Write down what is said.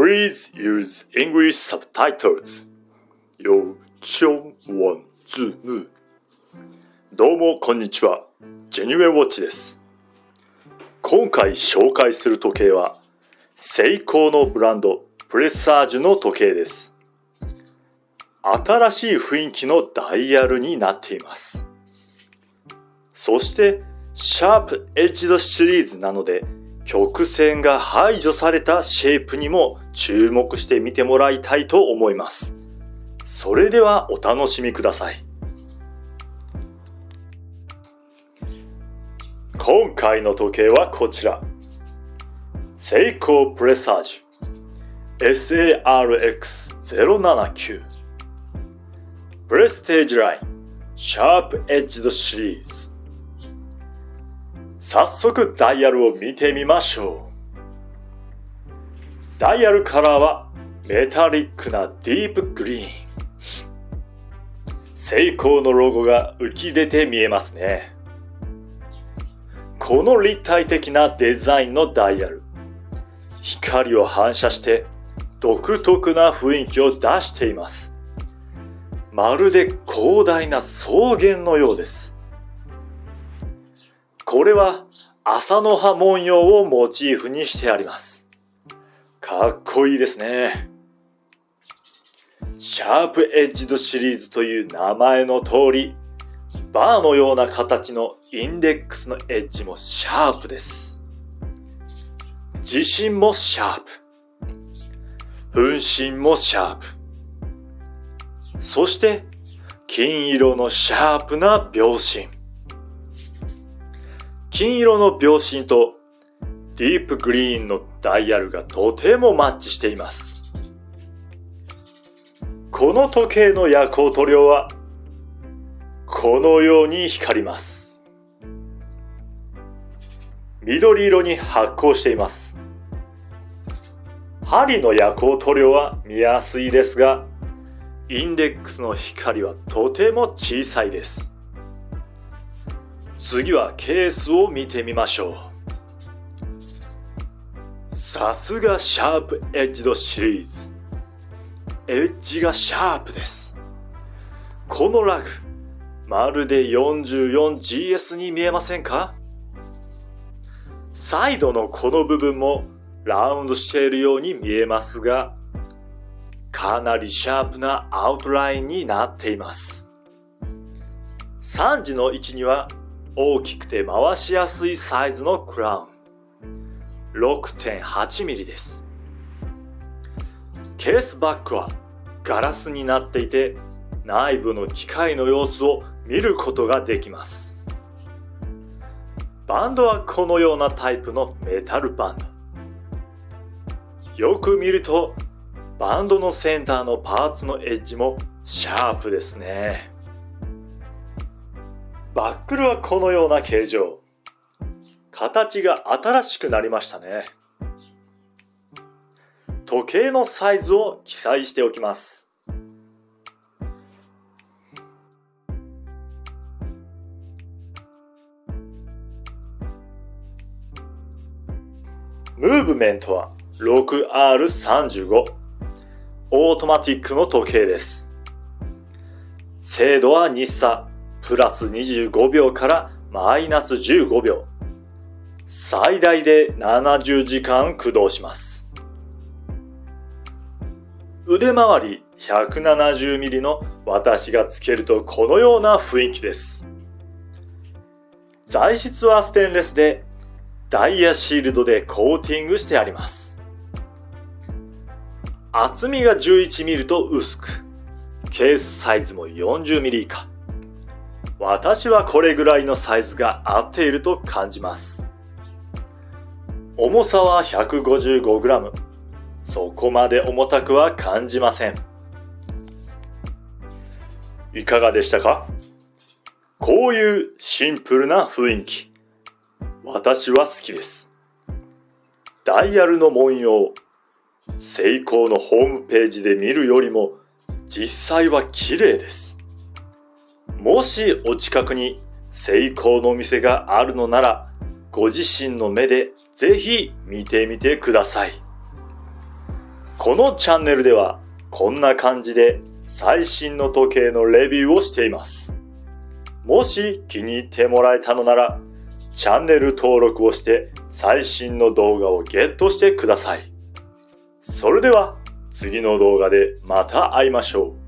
Please use English subtitles. よちょんわんずぬ。どうもこんにちは。ジェニュエウォッチです。今回紹介する時計はセイコーのブランドプレサージュの時計です。新しい雰囲気のダイヤルになっています。そしてシャープエッジドシリーズなので曲線が排除されたシェイプにも注目して見てもらいたいと思います。それではお楽しみください。今回の時計はこちら。セイコープレサージュ SARX079 プレステージラインシャープエッジドシリーズ。早速ダイヤルを見てみましょう。ダイヤルカラーはメタリックなディープグリーン。セイコーのロゴが浮き出て見えますね。この立体的なデザインのダイヤル、光を反射して独特な雰囲気を出しています。まるで広大な草原のようです。これは麻の葉文様をモチーフにしてあります。かっこいいですね。シャープエッジドシリーズという名前の通り、バーのような形のインデックスのエッジもシャープです。自身もシャープ。分身もシャープ。そして金色のシャープな秒針。金色の秒針とディープグリーンのダイヤルがとてもマッチしています。この時計の夜光塗料はこのように光ります。緑色に発光しています。針の夜光塗料は見やすいですが、インデックスの光はとても小さいです。次はケースを見てみましょう。さすがシャープエッジドシリーズ。エッジがシャープです。このラグ、まるで 44GS に見えませんか？サイドのこの部分もラウンドしているように見えますが、かなりシャープなアウトラインになっています。3時の位置には大きくて回しやすいサイズのクラウン 6.8mm です。ケースバッグはガラスになっていて、内部の機械の様子を見ることができます。バンドはこのようなタイプのメタルバンド。よく見るとバンドのセンターのパーツのエッジもシャープですね。バックルはこのような形状。形が新しくなりましたね。時計のサイズを記載しておきます。ムーブメントは 6R35 オートマティックの時計です。精度は日差プラス25秒からマイナス15秒。最大で70時間駆動します。腕回り 170mm の私がつけるとこのような雰囲気です。材質はステンレスでダイヤシールドでコーティングしてあります。厚みが 11mm と薄く、ケースサイズも 40mm 以下。私はこれぐらいのサイズが合っていると感じます。重さは 155g。そこまで重たくは感じません。いかがでしたか？こういうシンプルな雰囲気。私は好きです。ダイヤルの文様、セイコーのホームページで見るよりも実際は綺麗です。もしお近くにセイコーのお店があるのなら、ご自身の目でぜひ見てみてください。このチャンネルではこんな感じで最新の時計のレビューをしています。もし気に入ってもらえたのなら、チャンネル登録をして最新の動画をゲットしてください。それでは次の動画でまた会いましょう。